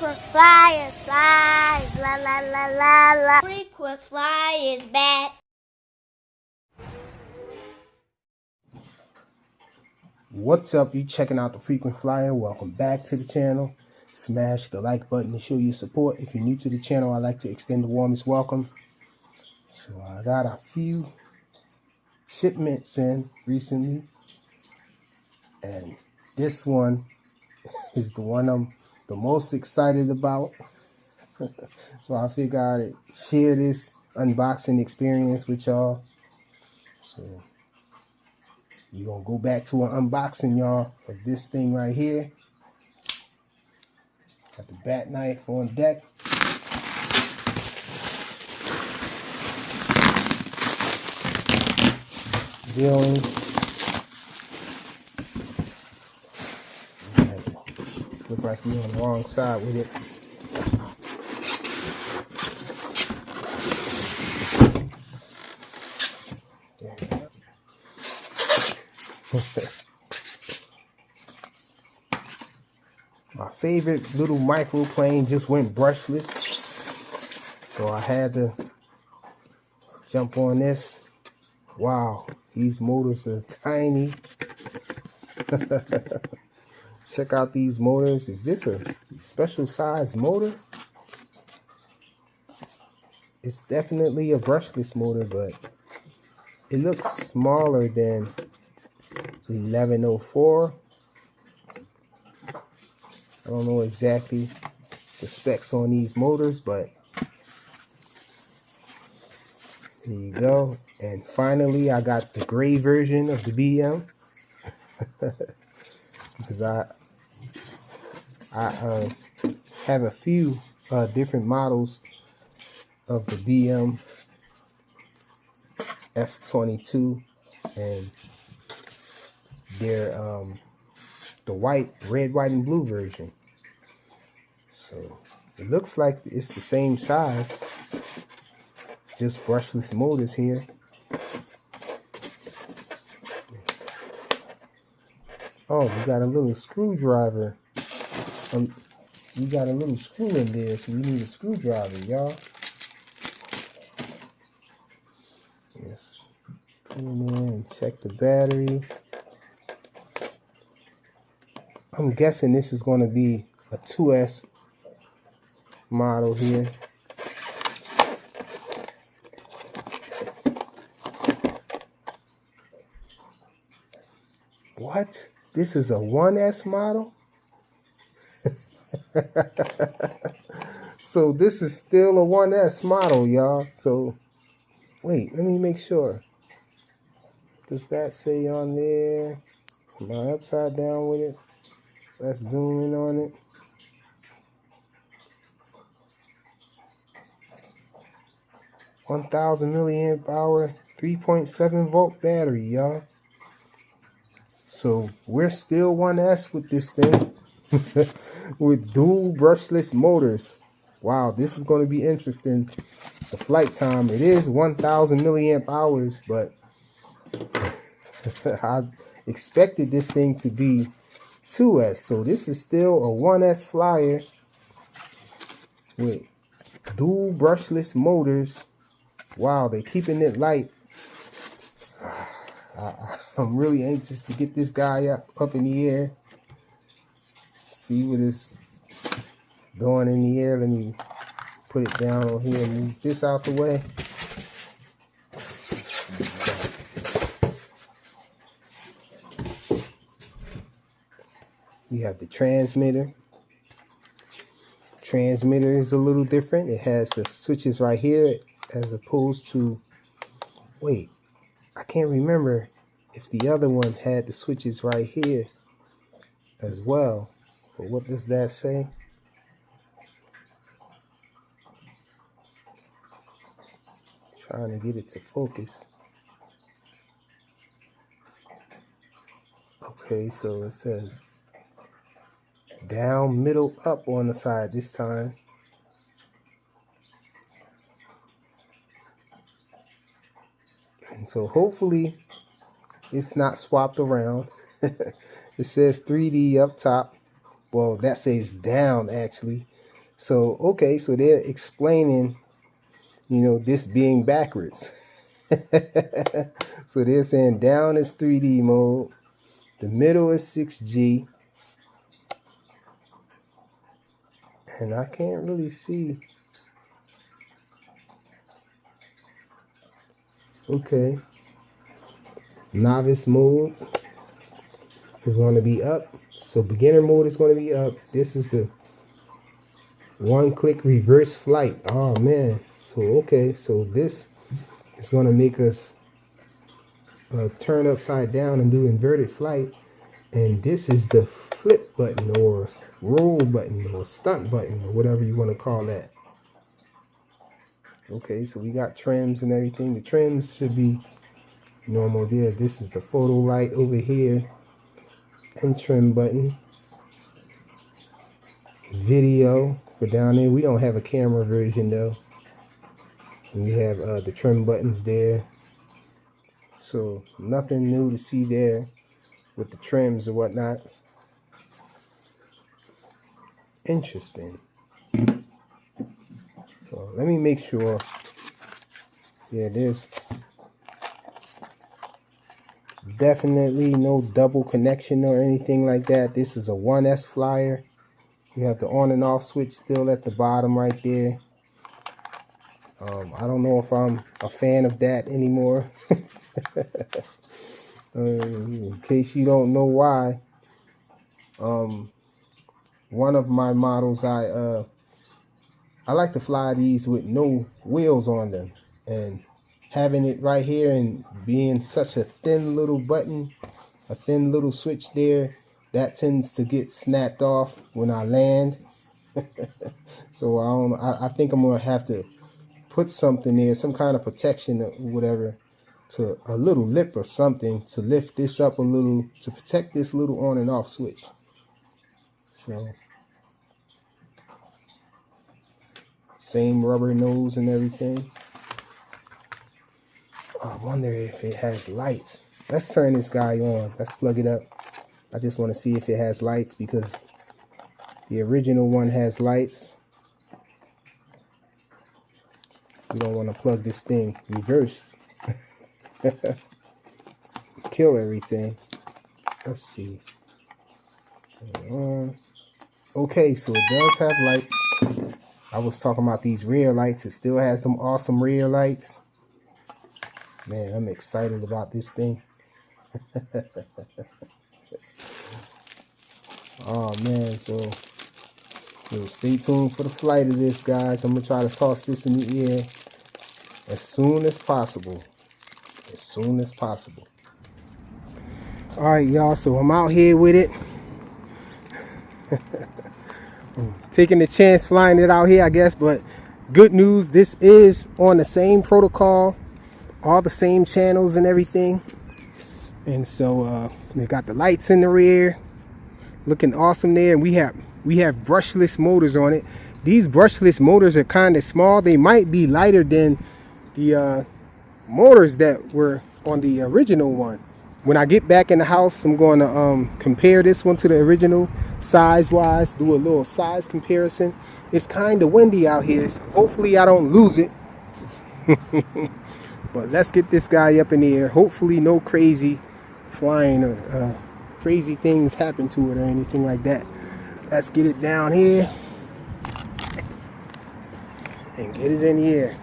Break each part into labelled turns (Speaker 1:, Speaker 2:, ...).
Speaker 1: Frequent flyer, fly, la la la la la. Frequent flyer is back.
Speaker 2: What's up? You checking out the Frequent Flyer? Welcome back to the channel. Smash the like button to show your support. If you're new to the channel, I'd like to extend the warmest welcome. So I got a few shipments in recently, and this one is the one I'm the most excited about. So I figured I'd share this unboxing experience with y'all. So we're gonna go back to an unboxing, y'all, of this thing right here. Got the bat knife on deck. Dealing. Look like we're on the wrong side with it. My favorite little microplane just went brushless, so I had to jump on this. Wow, these motors are tiny. Check out these motors. Is this a special size motor? It's definitely a brushless motor, but it looks smaller than 1104. I don't know exactly the specs on these motors, but here you go. And finally, I got the gray version of the BM because I have a few different models of the BM F22, and they're the white, red, white, and blue version. So it looks like it's the same size, just brushless motors here. Oh, we got a little screwdriver. We got a little screw in there, so we need a screwdriver, y'all. Yes. Put it in and check the battery. I'm guessing this is going to be a 2S model here. What? This is a 1S model? So this is still a 1S model, y'all. So wait, let me make sure. Does that say on there? Am I upside down with it? Let's zoom in on it. $1,000 milliamp hour, 3.7 volt battery, y'all. So we're still 1S with this thing, with dual brushless motors. Wow, this is going to be interesting. The flight time, it is 1,000 milliamp hours, but I expected this thing to be 2S. So this is still a 1S flyer with dual brushless motors. Wow, they're keeping it light. I'm really anxious to get this guy up in the air. See what it's doing in the air. Let me put it down on here and move this out the way. You have the transmitter. Transmitter is a little different. It has the switches right here as opposed to, wait, I can't remember if the other one had the switches right here as well. But what does that say? Trying to get it to focus. Okay, so it says down, middle, up on the side this time. And so hopefully it's not swapped around. It says 3D up top. Well, that says down actually. So, okay, so they're explaining, you know, this being backwards. So they're saying down is 3D mode, the middle is 6G, and I can't really see. Okay. Novice mode is going to be up. So beginner mode is going to be up. This is the one-click reverse flight. Oh man. So okay, so this is going to make us turn upside down and do inverted flight. And this is the flip button or roll button or stunt button or whatever you want to call that. Okay, so we got trims and everything. The trims should be normal there. This is the photo light over here and trim button. Video for down there. We don't have a camera version though. And we have the trim buttons there. So nothing new to see there with the trims or whatnot. Interesting. So let me make sure. Yeah, there's definitely no double connection or anything like that. This is a 1S flyer. You have the on and off switch still at the bottom right there. I don't know if I'm a fan of that anymore. In case you don't know why, one of my models, I like to fly these with no wheels on them, and having it right here and being such a thin little button, a thin little switch there, that tends to get snapped off when I land. So I think I'm gonna have to put something there, some kind of protection or whatever, to a little lip or something to lift this up a little to protect this little on and off switch. So same rubber nose and everything. I wonder if it has lights. Let's turn this guy on. Let's plug it up. I just want to see if it has lights, because the original one has lights. We don't want to plug this thing reversed. Kill everything. Let's see. Okay, so it does have lights. I was talking about these rear lights. It still has them awesome rear lights. Man, I'm excited about this thing. Oh man, so stay tuned for the flight of this, guys. I'm gonna try to toss this in the air as soon as possible. As soon as possible. All right, y'all, so I'm out here with it. I'm taking the chance flying it out here, I guess, but good news, this is on the same protocol, all the same channels and everything. And so they got the lights in the rear, looking awesome there. And we have brushless motors on it. These brushless motors are kind of small. They might be lighter than the motors that were on the original one. When I get back in the house, I'm going to compare this one to the original size-wise, do a little size comparison. It's kind of windy out here, so hopefully I don't lose it. But let's get this guy up in the air. Hopefully no crazy flying or crazy things happen to it or anything like that. Let's get it down here and get it in the air.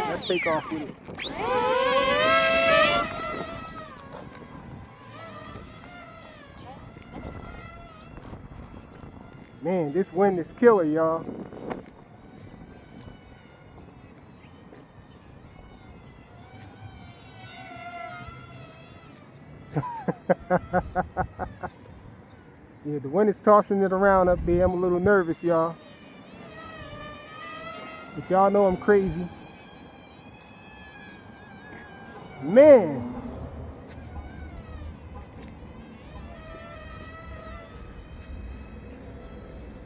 Speaker 2: Let's take off with it. Man, this wind is killer, y'all. Yeah, the wind is tossing it around up there. I'm a little nervous, y'all. But y'all know I'm crazy. Man.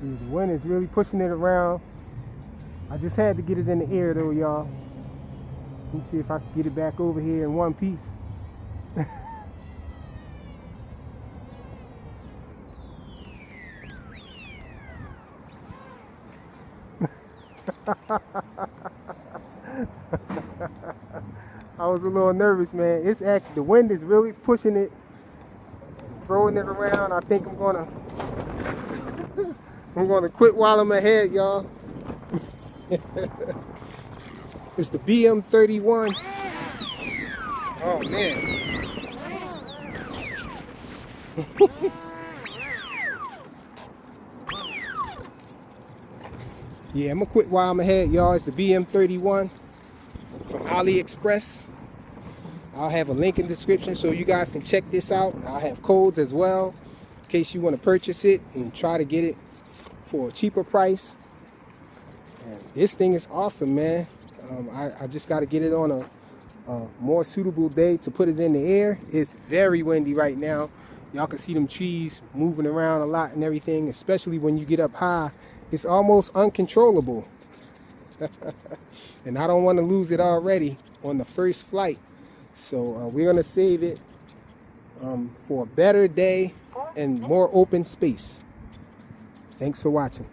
Speaker 2: Yeah, the wind is really pushing it around. I just had to get it in the air though, y'all. Let me see if I can get it back over here in one piece. I was a little nervous, man. It's actually, the wind is really pushing it, throwing it around. I think I'm gonna quit while I'm ahead, y'all. It's the BM31. Oh man. Yeah, I'm gonna quit while I'm ahead, y'all. It's the BM31 from AliExpress. I'll have a link in the description so you guys can check this out. I'll have codes as well in case you want to purchase it and try to get it for a cheaper price. And this thing is awesome, man. I just got to get it on a more suitable day to put it in the air. It's very windy right now. Y'all can see them trees moving around a lot and everything, especially when you get up high. It's almost uncontrollable. And I don't want to lose it already on the first flight. So we're going to save it for a better day and more open space. Thanks for watching.